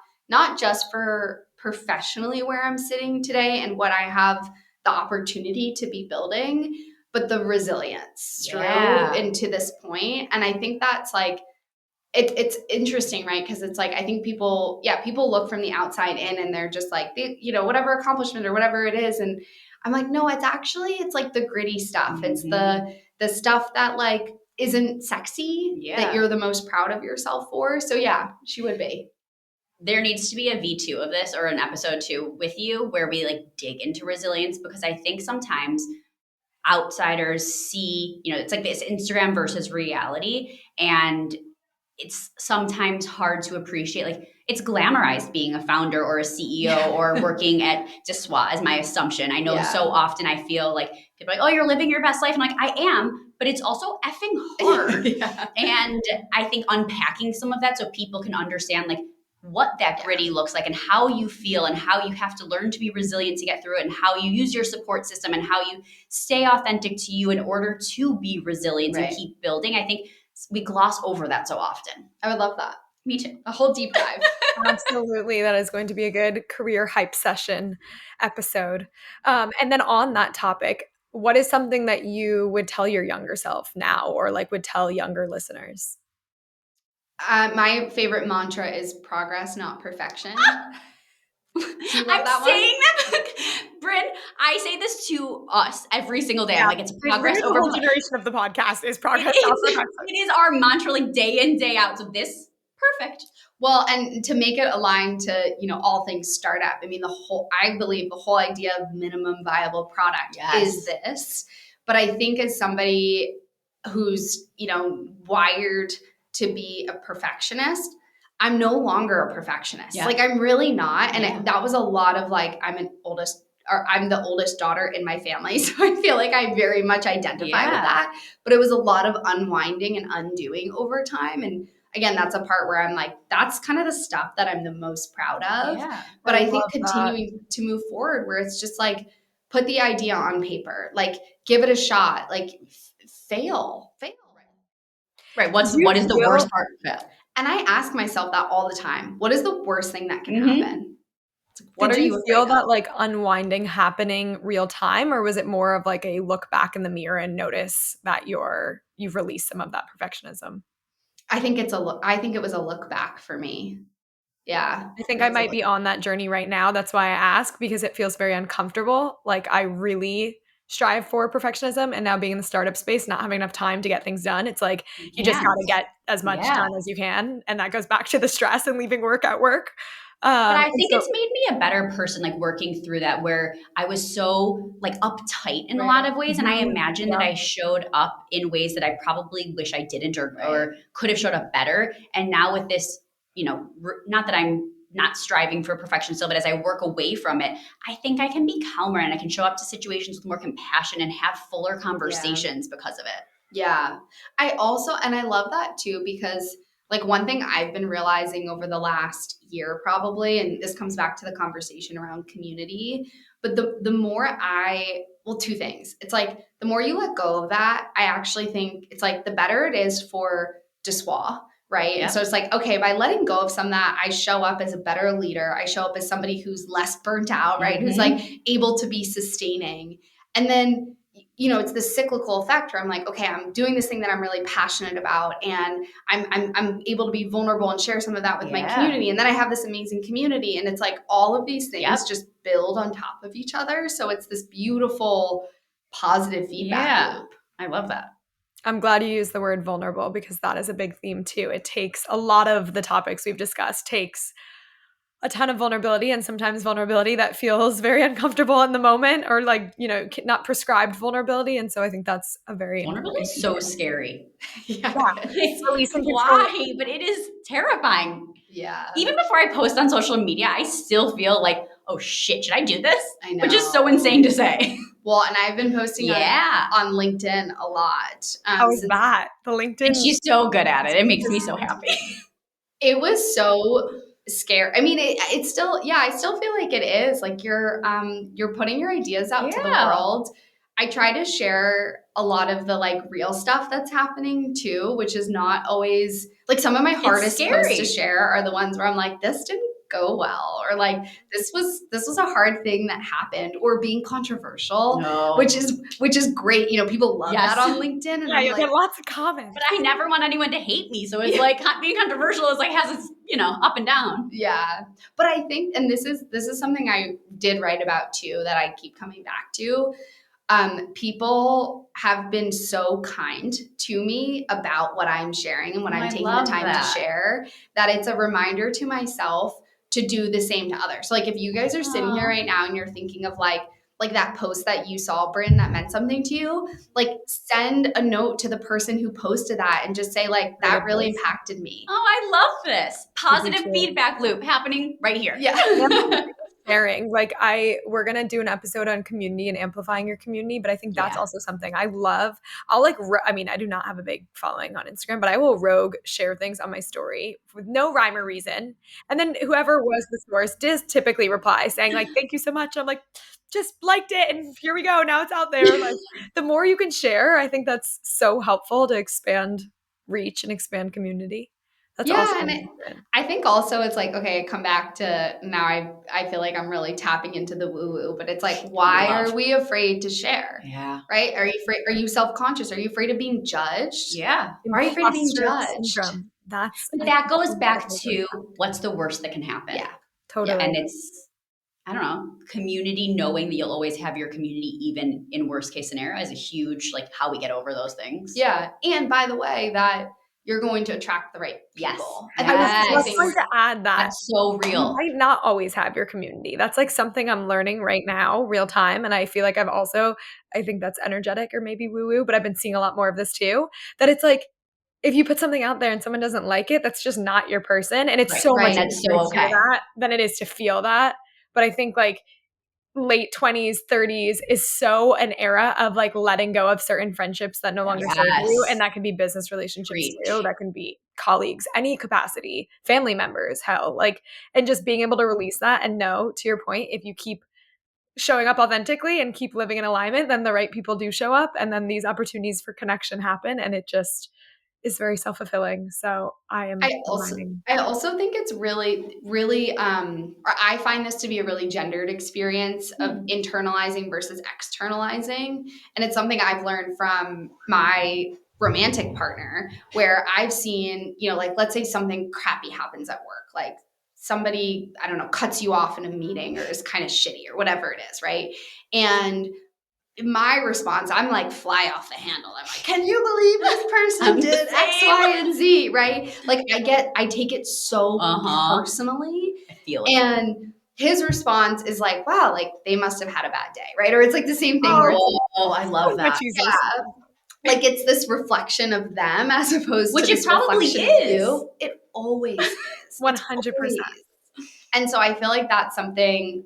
just for professionally where I'm sitting today and what I have the opportunity to be building, but the resilience Yeah. through into this point. And I think that's like, it's interesting, right? Because it's like, I think people look from the outside in and they're just like, whatever accomplishment or whatever it is. And I'm like, no, it's like the gritty stuff. Mm-hmm. It's the stuff that like isn't sexy, that you're the most proud of yourself for. So yeah, she would be. There needs to be a V2 of this, or an episode 2 with you, where we like dig into resilience, because I think sometimes outsiders see, it's like this Instagram versus reality, and it's sometimes hard to appreciate. Like, it's glamorized being a founder or a CEO or working at Dessois, is my assumption. I know so often I feel like people are like, oh, you're living your best life. I'm like, I am, but it's also effing hard. And I think unpacking some of that so people can understand like what that gritty looks like and how you feel and how you have to learn to be resilient to get through it, and how you use your support system and how you stay authentic to you in order to be resilient and keep building. I think we gloss over that so often. I would love that. Me too. A whole deep dive. Absolutely. That is going to be a good career hype session episode. And then on that topic, what is something that you would tell your younger self now, or like would tell younger listeners? My favorite mantra is progress, not perfection. I'm saying that, Bryn, I say this to us every single day. I'm like, it's progress over the whole generation of the podcast is progress. It is our mantra, like day in, day out. So this, perfect. Well, and to make it aligned to, all things startup, I mean, I believe the whole idea of minimum viable product is this. But I think as somebody who's, wired to be a perfectionist, I'm no longer a perfectionist. Like, I'm really not. And that was a lot of like, I'm the oldest daughter in my family. So I feel like I very much identify with that. But it was a lot of unwinding and undoing over time. And again, that's a part where I'm like, that's kind of the stuff that I'm the most proud of. But I think continuing to move forward, where it's just like, put the idea on paper, like give it a shot, like fail. Right. What is the worst part of it? And I ask myself that all the time. What is the worst thing that can happen? Did you feel that like unwinding happening real time, or was it more of like a look back in the mirror and notice that you've released some of that perfectionism? I think it was a look back for me. Yeah. I think I might be on that journey right now. That's why I ask, because it feels very uncomfortable. Like, I really strive for perfectionism, and now being in the startup space, not having enough time to get things done, it's like you just got to get as much done as you can, and that goes back to the stress and leaving work at work. But I think it's made me a better person, like working through that, where I was so like uptight in a lot of ways. And I imagine that I showed up in ways that I probably wish I didn't, or could have showed up better. And now with this, not that I'm not striving for perfection still, but as I work away from it, I think I can be calmer and I can show up to situations with more compassion and have fuller conversations because of it. Yeah. I love that too, because like one thing I've been realizing over the last year probably, and this comes back to the conversation around community, but the more two things. It's like the more you let go of that, I actually think it's like the better it is for Dessois, right? Yep. And so it's like, okay, by letting go of some of that, I show up as a better leader. I show up as somebody who's less burnt out, right? Who's like able to be sustaining. And then it's this cyclical effect where I'm like, okay, I'm doing this thing that I'm really passionate about, and I'm able to be vulnerable and share some of that with my community. And then I have this amazing community, and it's like all of these things just build on top of each other. So it's this beautiful, positive feedback loop. I love that. I'm glad you used the word vulnerable, because that is a big theme too. It takes a lot of the topics we've discussed, takes a ton of vulnerability, and sometimes vulnerability that feels very uncomfortable in the moment, or like, not prescribed vulnerability. And so I think that's a very vulnerability is so scary. Why? But it is terrifying. Yeah. Even before I post on social media, I still feel like, oh shit, should I do this? I know. Which is so insane to say. Well, and I've been posting on LinkedIn a lot. How is that? The LinkedIn? And she's so good at it. It makes me so happy. It was so scary. I mean, it's still, I still feel like it is like you're putting your ideas out to the world. I try to share a lot of the like real stuff that's happening too, which is not always like some of my hardest posts to share are the ones where I'm like, this didn't go well, or like this was a hard thing that happened, or being controversial, which is great. You know, people love that on LinkedIn, and yeah, you get lots of comments. But I never want anyone to hate me, so it's like being controversial is like has its, you know, up and down. Yeah, but I think, and this is something I did write about too that I keep coming back to. People have been so kind to me about what I'm sharing and what I'm taking the time to share, that it's a reminder to myself to do the same to others. So like if you guys are sitting here right now and you're thinking of like that post that you saw, Bryn, that meant something to you, like send a note to the person who posted that and just say like, that really impacted me. Oh, I love this. Positive feedback loop happening right here. Yeah. Sharing. Like we're going to do an episode on community and amplifying your community, but I think that's also something I love. I mean, I do not have a big following on Instagram, but I will rogue share things on my story with no rhyme or reason. And then whoever was the source does typically reply saying like, thank you so much. I'm like, just liked it. And here we go. Now it's out there. Like the more you can share, I think that's so helpful to expand reach and expand community. That's awesome. And I think also it's like, okay, I come back to now I feel like I'm really tapping into the woo-woo, but it's like, why are we afraid to share? Yeah. Right? Are you afraid? Are you self-conscious? Are you afraid of being judged? Yeah. Why are you afraid of being judged? But that goes back to what's the worst that can happen. Yeah. Totally. Yeah. And it's, I don't know, community, knowing that you'll always have your community, even in worst case scenario, is a huge, like how we get over those things. Yeah. And by the way, that you're going to attract the right people. Yes. I was going to add that. That's so real. You might not always have your community. That's like something I'm learning right now, real time. And I feel like I think that's energetic or maybe woo-woo, but I've been seeing a lot more of this too, that it's like, if you put something out there and someone doesn't like it, that's just not your person. And it's so much easier to hear that than it is to feel that. But I think like late 20s, 30s is so an era of like letting go of certain friendships that no longer serve you. And that can be business relationships too. That can be colleagues, any capacity, family members, hell, like, and just being able to release that and know, to your point, if you keep showing up authentically and keep living in alignment, then the right people do show up. And then these opportunities for connection happen. And it just is very self-fulfilling. So I also think it's really, really, I find this to be a really gendered experience of internalizing versus externalizing. And it's something I've learned from my romantic partner, where I've seen, you know, like, let's say something crappy happens at work, like somebody, I don't know, cuts you off in a meeting or is kind of shitty or whatever it is. Right. And my response, I'm like fly off the handle. I'm like, can you believe this person did X, Y, and Z, right? Like I take it so personally. I feel it. And his response is like, wow, like they must have had a bad day, right? Or it's like the same thing. I love that. Yeah. Like it's this reflection of them as opposed to this probably reflection is. of you. It always is. 100%. And so I feel like that's something,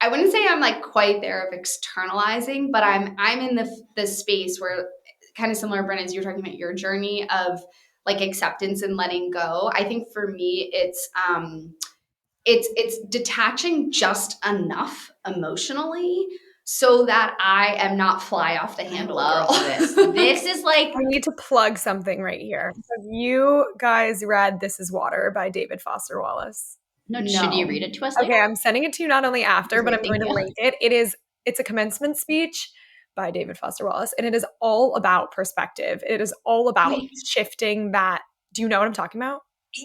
I wouldn't say I'm like quite there of externalizing, but I'm in the space where, kind of similar, Bryn, as you're talking about your journey of like acceptance and letting go. I think for me, it's detaching just enough emotionally so that I am not fly off the handle. I love this. This is like, I need to plug something right here. Have you guys read This Is Water by David Foster Wallace? No. Should you read it to us later? Okay, I'm sending it to you not only after, but I'm going to link it. It's a commencement speech by David Foster Wallace, and it is all about perspective. It is all about shifting that. Do you know what I'm talking about?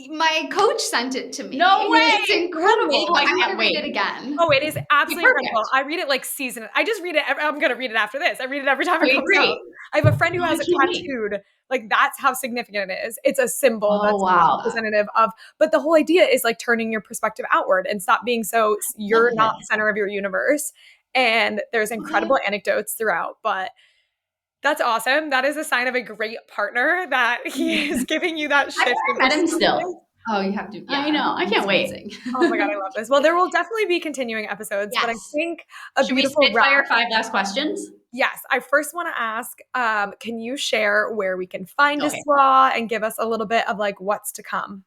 My coach sent it to me. No way! It's incredible. I'm going to read it again. Oh, it is absolutely incredible. I read it like season. I just read it. I'm going to read it after this. I read it every time it comes out. I have a friend who has it tattooed. Like, that's how significant it is. It's a symbol that's representative of, but the whole idea is like turning your perspective outward and stop being so, you're not the center of your universe. And there's incredible anecdotes throughout, but that's awesome. That is a sign of a great partner that he is giving you that shift. I met him still. Oh, you have to. Yeah, I know. I can't wait. Oh my God, I love this. Well, there will definitely be continuing episodes, but I think Should we spitfire 5 last questions? Yes. I first want to ask, can you share where we can find Iswa and give us a little bit of like what's to come?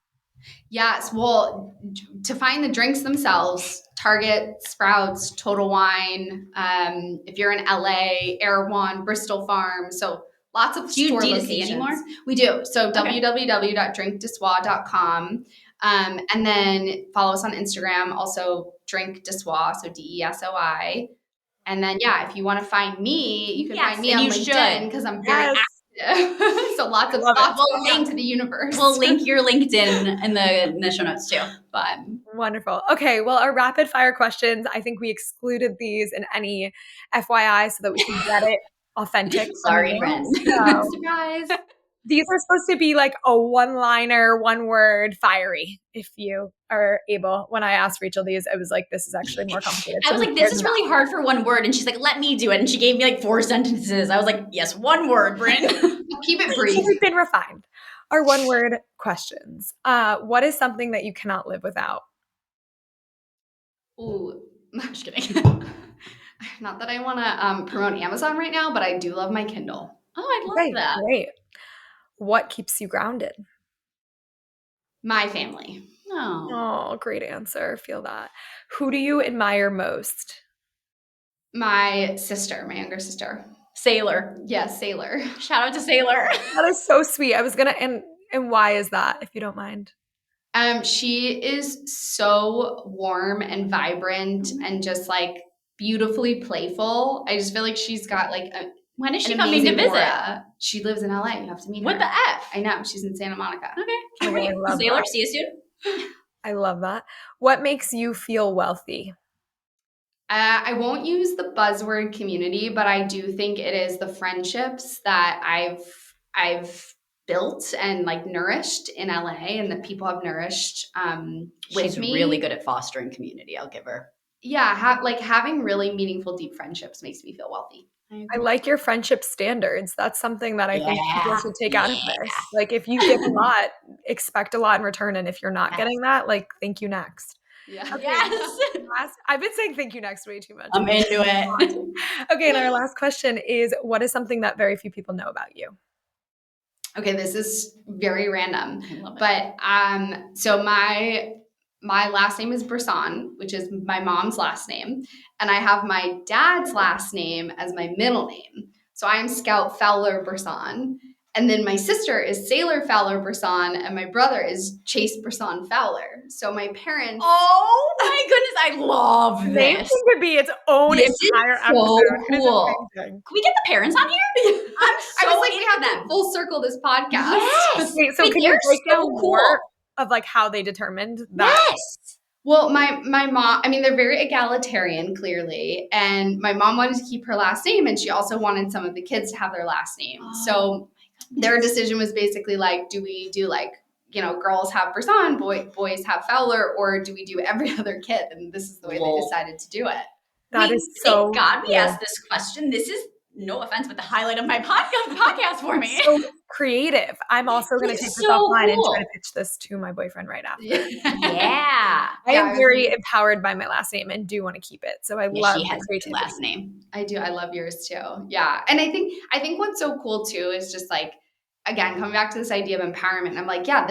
Yes. Well, to find the drinks themselves, Target, Sprouts, Total Wine. If you're in LA, Erewhon, Bristol Farm. So lots of Do you store D2C locations. anymore? We do. So Okay. www.drinkdesois.com. And then follow us on Instagram, also Drink Desois, so DESOI. And then, yeah, if you want to find me, you can find me on LinkedIn because I'm very active. So lots of thoughts going out to the universe. We'll link your LinkedIn in the show notes too. But wonderful. Okay, well, our rapid fire questions, I think we excluded these in any FYI so that we can get it authentic. Sorry, friends. So, surprise. These are supposed to be like a one-liner, one-word, fiery, if you are able. When I asked Rachel these, I was like, this is actually more complicated. I was like, this is really hard for one word. And she's like, let me do it. And she gave me like 4 sentences. I was like, yes, one word, Bryn. Keep it brief. So we've been refined. Our one-word questions. What is something that you cannot live without? Ooh, I'm just kidding. Not that I want to promote Amazon right now, but I do love my Kindle. Oh, I love that. Great. What keeps you grounded? My family. Oh, great answer. Feel that. Who do you admire most? My sister, my younger sister. Sailor. Yes, Sailor. Shout out to Sailor. That is so sweet. I was going to, and why is that, if you don't mind? She is so warm and vibrant and just like beautifully playful. I just feel like she's got like when is she coming to visit? Aura. She lives in LA. You have to meet her. What the F? I know. She's in Santa Monica. Okay. Can't wait. Sailor, see you soon. I love that. What makes you feel wealthy? I won't use the buzzword community, but I do think it is the friendships that I've built and like nourished in LA and that people have nourished with me. She's really good at fostering community. I'll give her. Yeah, having really meaningful, deep friendships makes me feel wealthy. I like your friendship standards. That's something that I think people should take out of this. Like, if you give a lot, expect a lot in return. And if you're not getting that, like, thank you next. Yeah. Okay, I've been saying thank you next way too much. I'm into it. Okay, and our last question is, what is something that very few people know about you? Okay, this is very random. I love it. But so my last name is Brisson, which is my mom's last name. And I have my dad's last name as my middle name. So I am Scout Brisson. And then my sister is Sailor Brisson, and my brother is Chase Brisson Fowler. So my parents. Oh my goodness, I love this. Name could be its own entire episode. Cool. Can we get the parents on here? I'm so I was like, into we have them. to full circle this podcast. Yes. Wait, so can you break down more of like how they determined that? Yes. Well, my mom, I mean, they're very egalitarian, clearly. And my mom wanted to keep her last name, and she also wanted some of the kids to have their last name. So their decision was basically like, do we do like, you know, girls have Brisson, boys have Fowler, or do we do every other kid? And this is the way they decided to do it. That is so thank God we asked this question. This is, no offense, but the highlight of my podcast for me. So creative. I'm also going to take this offline and try to pitch this to my boyfriend right after. Yeah. I am very empowered by my last name and do want to keep it. So I love she has creativity. Last name. I do. I love yours too. Yeah. And I think what's so cool too is just like, again, coming back to this idea of empowerment. I'm like, yeah,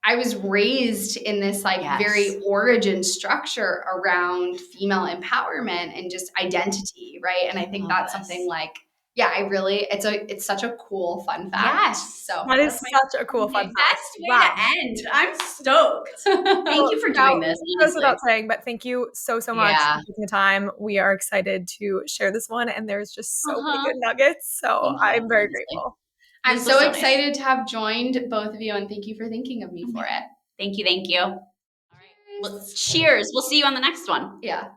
I was raised in this like very origin structure around female empowerment and just identity, right? And I think that's something like, yeah, it's such a cool fun fact. Yes. So that is such a cool fun fact. Best way to end. I'm stoked. Thank you for doing this. Goes without saying, but thank you so much for taking the time. We are excited to share this one, and there's just so many good nuggets. So I'm very grateful. I'm so excited to have joined both of you, and thank you for thinking of me for it. Thank you. All right. Well, cheers. We'll see you on the next one. Yeah.